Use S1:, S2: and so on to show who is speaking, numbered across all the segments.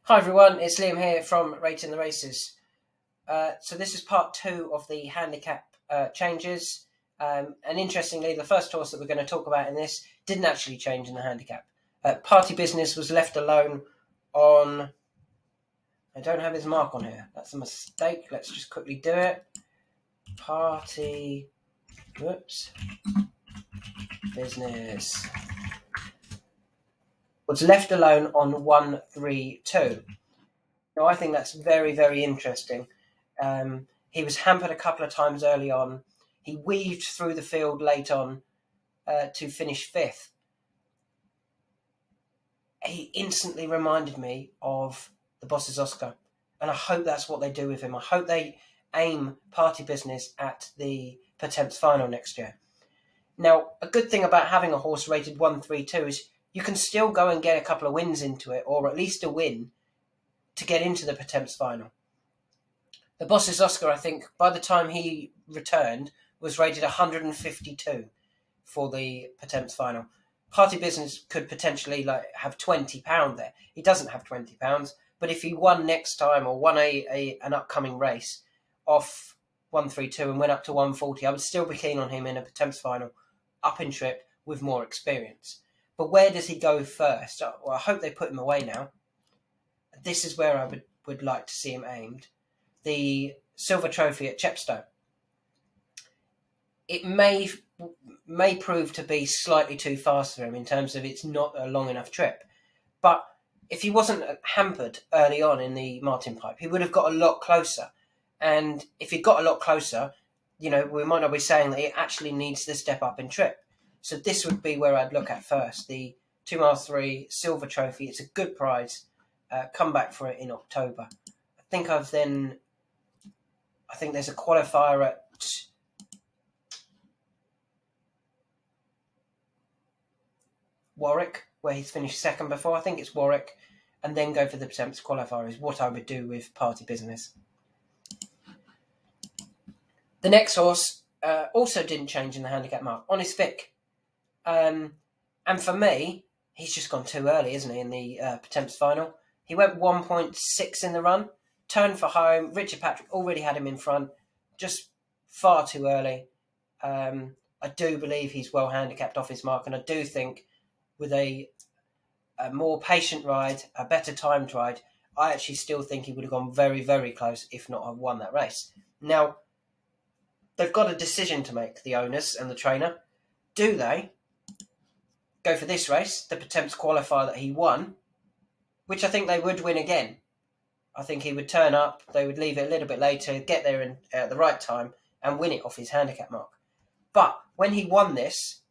S1: Hi everyone, it's Liam here from Rating the Races. So this is part 2 of the handicap changes. And interestingly, the first horse that we're going to talk about in this didn't actually change in the handicap. Party Business was left alone on... I don't have his mark on here. That's a mistake. Let's just quickly do it. Party... Whoops. Business... was left alone on 1-3-2. Now, I think that's very, very interesting. He was hampered a couple of times early on. He weaved through the field late on to finish 5th. He instantly reminded me of the Boss's Oscar, and I hope that's what they do with him. I hope they aim Party Business at the Pertemps Final next year. Now, a good thing about having a horse rated 1-3-2 is you can still go and get a couple of wins into it, or at least a win, to get into the Pertemps Final. The Boss's Oscar, I think, by the time he returned, was rated 152 for the Pertemps Final. Party Business could potentially have £20 there. He doesn't have £20, but if he won next time or won an upcoming race off 1-3-2 and went up to 140, I would still be keen on him in a Pertemps Final, up in trip with more experience. But where does he go first? Well, I hope they put him away now. This is where I would like to see him aimed. The Silver Trophy at Cheltenham. It may prove to be slightly too fast for him in terms of it's not a long enough trip. But if he wasn't hampered early on in the Martin Pipe, he would have got a lot closer. And if he got a lot closer, we might not be saying that he actually needs to step up in trip. So this would be where I'd look at first. The 2 mile 3 Silver Trophy. It's a good prize. Come back for it in October. I think there's a qualifier at Warwick, where he's finished 2nd before. I think it's Warwick. And then go for the Pertemps qualifier is what I would do with Party Business. The next horse also didn't change in the handicap mark. Honest Vic. And for me, he's just gone too early, isn't he, in the Pertemps Final? He went 1.6 in the run, turned for home. Richard Patrick already had him in front, just far too early. I do believe he's well handicapped off his mark, and I do think with a more patient ride, a better timed ride, I actually still think he would have gone very, very close, if not have won that race. Now, they've got a decision to make, the owners and the trainer. Do they go for this race, the Pertemps qualifier that he won, which I think they would win again? I think he would turn up, they would leave it a little bit later, get there at the right time, and win it off his handicap mark. But when he won this,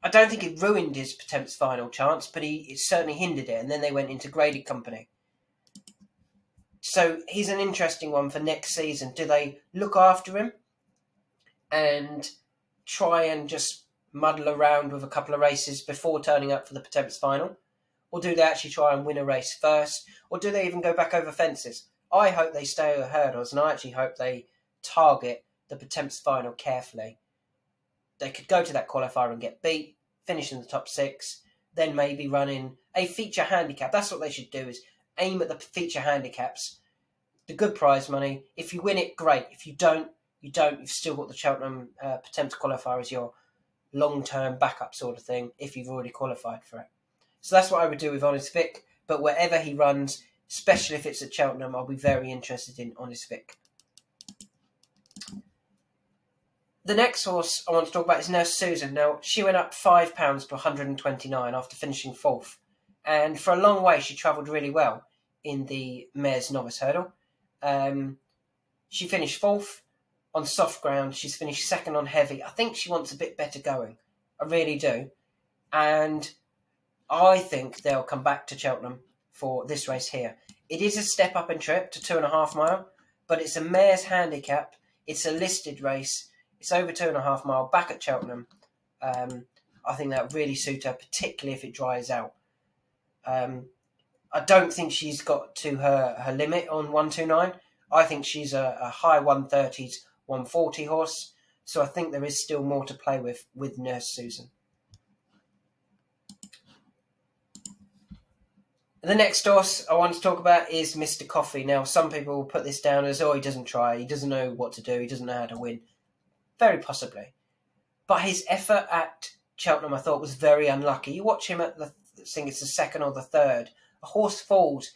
S1: I don't think it ruined his Pertemps Final chance, but it certainly hindered it, and then they went into graded company. So he's an interesting one for next season. Do they look after him and try and just muddle around with a couple of races before turning up for the Pertemps Final? Or do they actually try and win a race first? Or do they even go back over fences? I hope they stay over hurdles, and I actually hope they target the Pertemps Final carefully. They could go to that qualifier and get beat, finish in the top 6, then maybe run in a feature handicap. That's what they should do, is aim at the feature handicaps. The good prize money. If you win it, great. If you don't, you don't. You've still got the Cheltenham Pertemps qualifier as your long-term backup sort of thing if you've already qualified for it. So that's what I would do with Honest Vic. But wherever he runs, especially if it's at Cheltenham, I'll be very interested in Honest Vic. The next horse I want to talk about is Nurse Susan. Now, she went up £5 to 129 after finishing 4th. And for a long way, she travelled really well in the Mares Novice Hurdle. She finished 4th on soft ground. She's finished 2nd on heavy. I think she wants a bit better going. I really do. And I think they'll come back to Cheltenham for this race here. It is a step up in trip to 2.5 mile, but it's a mare's handicap. It's a listed race. It's over 2.5 mile back at Cheltenham. I think that would really suit her, particularly if it dries out. I don't think she's got to her limit on 129. I think she's a high 130s, 140 horse. So I think there is still more to play with Nurse Susan. The next horse I want to talk about is Mr. Coffee. Now, some people will put this down as, oh, he doesn't try, he doesn't know what to do, he doesn't know how to win. Very possibly. But his effort at Cheltenham, I thought, was very unlucky. You watch him at I think it's the second or the third, a horse falls,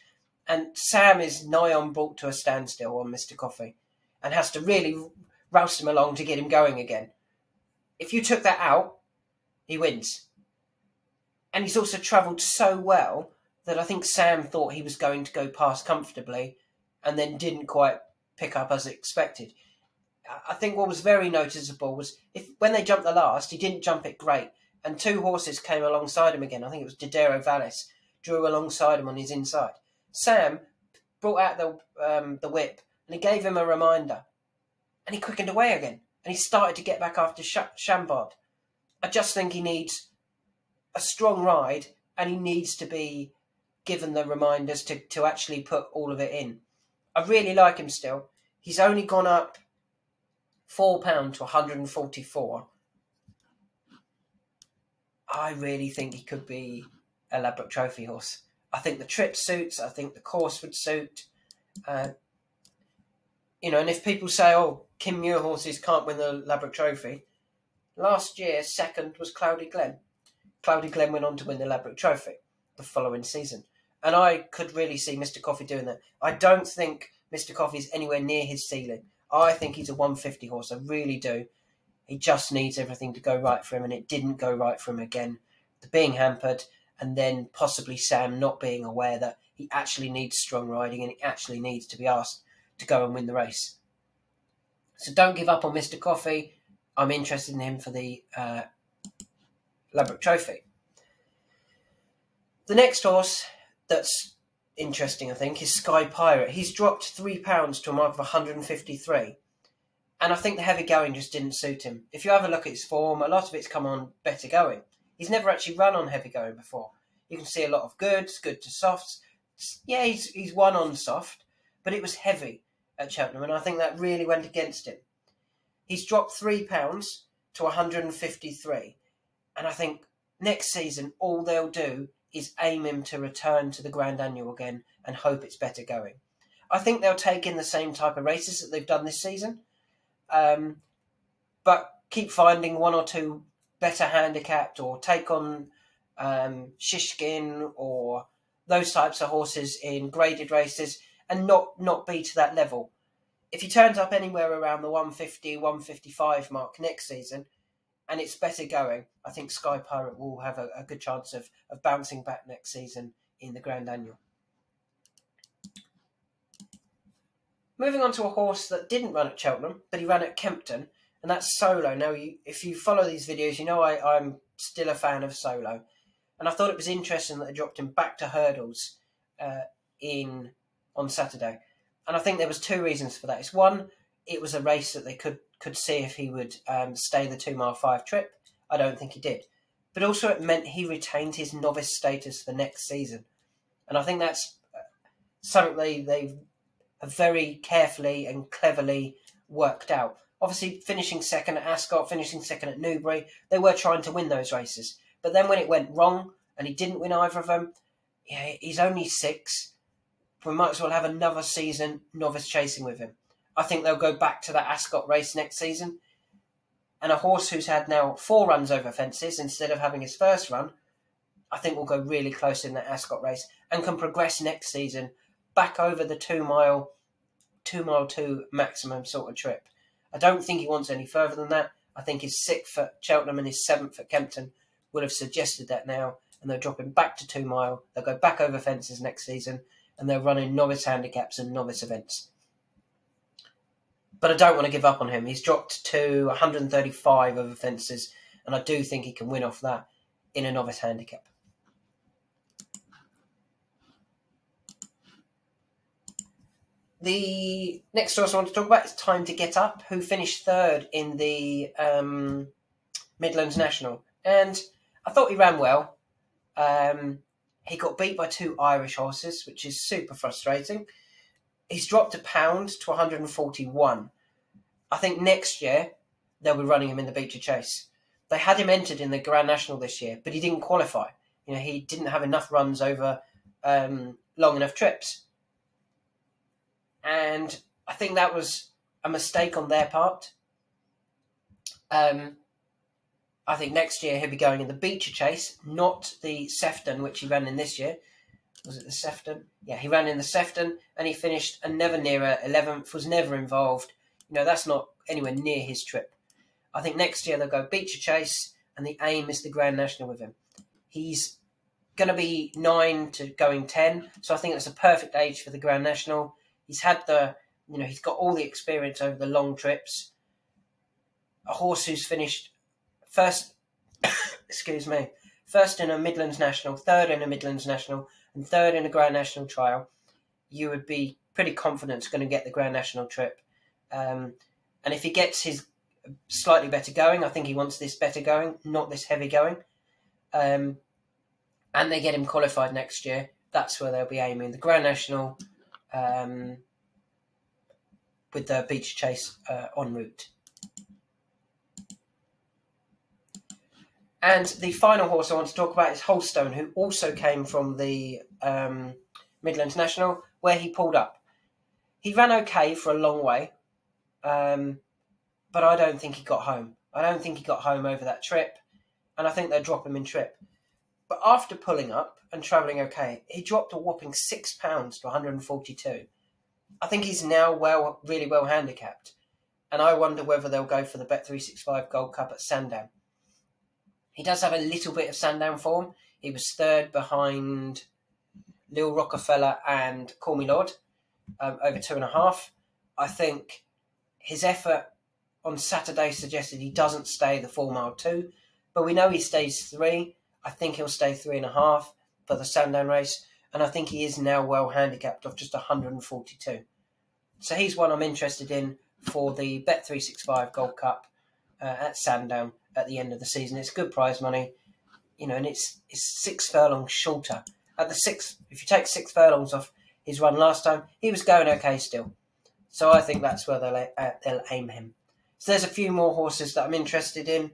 S1: and Sam is nigh on brought to a standstill on Mr. Coffee and has to really roust him along to get him going again. If you took that out, he wins. And he's also travelled so well that I think Sam thought he was going to go past comfortably and then didn't quite pick up as expected. I think what was very noticeable was when they jumped the last, he didn't jump it great. And two horses came alongside him again. I think it was Didero Vallis, drew alongside him on his inside. Sam brought out the whip and he gave him a reminder. And he quickened away again. And he started to get back after Chambord. I just think he needs a strong ride and he needs to be given the reminders to actually put all of it in. I really like him still. He's only gone up £4 to 144. I really think he could be a Ladbroke Trophy horse. I think the trip suits. I think the course would suit. And if people say, oh, Kim Muir horses can't win the Ladbroke Trophy, last year, second was Cloudy Glen. Cloudy Glen went on to win the Ladbroke Trophy the following season. And I could really see Mr. Coffee doing that. I don't think Mr. Coffee is anywhere near his ceiling. I think he's a 150 horse. I really do. He just needs everything to go right for him, and it didn't go right for him again. The being hampered, and then possibly Sam not being aware that he actually needs strong riding and he actually needs to be asked to go and win the race. So don't give up on Mr. Coffee. I'm interested in him for the Ladbroke Trophy. The next horse that's interesting, I think, is Sky Pirate. He's dropped £3 to a mark of 153. And I think the heavy going just didn't suit him. If you have a look at his form, a lot of it's come on better going. He's never actually run on heavy going before. You can see a lot of goods, good to softs. Yeah, he's won on soft, but it was heavy at Cheltenham, and I think that really went against him. He's dropped £3 to 153. And I think next season, all they'll do is aim him to return to the Grand Annual again and hope it's better going. I think they'll take in the same type of races that they've done this season, but keep finding one or two better handicapped or take on Shishkin or those types of horses in graded races and not be to that level. If he turns up anywhere around the 150, 155 mark next season, and it's better going, I think Sky Pirate will have a good chance of bouncing back next season in the Grand Annual. Moving on to a horse that didn't run at Cheltenham, but he ran at Kempton, and that's Solo. Now, if you follow these videos, you know I'm still a fan of Solo. And I thought it was interesting that they dropped him back to hurdles on Saturday. And I think there was two reasons for that. It's one, it was a race that they could see if he would stay the 2 mile 5 trip. I don't think he did. But also it meant he retained his novice status for next season. And I think that's something they have very carefully and cleverly worked out. Obviously, finishing second at Ascot, finishing second at Newbury, they were trying to win those races. But then when it went wrong and he didn't win either of them, yeah, he's only 6. We might as well have another season novice chasing with him. I think they'll go back to that Ascot race next season. And a horse who's had now 4 runs over fences instead of having his first run, I think will go really close in that Ascot race and can progress next season back over the 2 mile 2 maximum sort of trip. I don't think he wants any further than that. I think his 6th at Cheltenham and his 7th at Kempton would have suggested that now, and they'll drop him back to 2 mile. They'll go back over fences next season, and they'll run in novice handicaps and novice events. But I don't want to give up on him. He's dropped to 135 over fences, and I do think he can win off that in a novice handicap. The next horse I want to talk about is Time to Get Up, who finished 3rd in the Midlands National. And I thought he ran well. He got beat by 2 Irish horses, which is super frustrating. He's dropped £1 to 141. I think next year they'll be running him in the Beecher Chase. They had him entered in the Grand National this year, but he didn't qualify. He didn't have enough runs over long enough trips. And I think that was a mistake on their part. I think next year he'll be going in the Beecher Chase, not the Sefton, which he ran in this year. Was it the Sefton? Yeah, he ran in the Sefton, and he finished a never nearer 11th, was never involved. That's not anywhere near his trip. I think next year they'll go Beecher Chase, and the aim is the Grand National with him. He's going to be 9 to going 10, so I think that's a perfect age for the Grand National. He's had he's got all the experience over the long trips. A horse who's finished first, first in a Midlands National, third in a Midlands National, and third in a Grand National trial, you would be pretty confident it's going to get the Grand National trip. And if he gets his slightly better going, I think he wants this better going, not this heavy going, and they get him qualified next year, that's where they'll be aiming. The Grand National with the Beecher Chase en route. And the final horse I want to talk about is Holstone, who also came from the Midlands National, where he pulled up. He ran okay for a long way, but I don't think he got home. I don't think he got home over that trip, and I think they'll drop him in trip. But after pulling up and travelling okay, he dropped a whopping £6 to 142. I think he's now really well handicapped, and I wonder whether they'll go for the Bet365 Gold Cup at Sandown. He does have a little bit of Sandown form. He was third behind Lil Rockefeller and Call Me Lord, over 2.5. I think his effort on Saturday suggested he doesn't stay the 4 mile 2, but we know he stays 3. I think he'll stay 3.5 for the Sandown race, and I think he is now well handicapped of just 142. So he's one I'm interested in for the Bet365 Gold Cup at Sandown at the end of the season. It's good prize money, and it's 6 furlongs shorter. At the 6, if you take 6 furlongs off his run last time, he was going okay still. So I think that's where they'll aim him. So there's a few more horses that I'm interested in.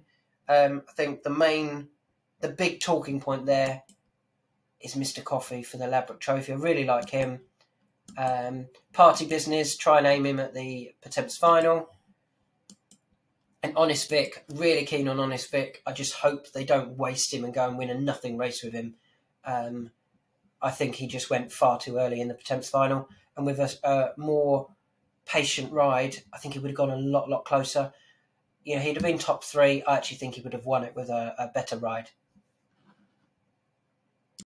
S1: I think the big talking point there is Mr. Coffee for the Ladbroke Trophy. I really like him. Party Business, try and aim him at the Pertemps Final. And Honest Vic, really keen on Honest Vic. I just hope they don't waste him and go and win a nothing race with him. I think he just went far too early in the Pertemps Final. And with a more patient ride, I think he would have gone a lot closer. He'd have been top 3. I actually think he would have won it with a better ride.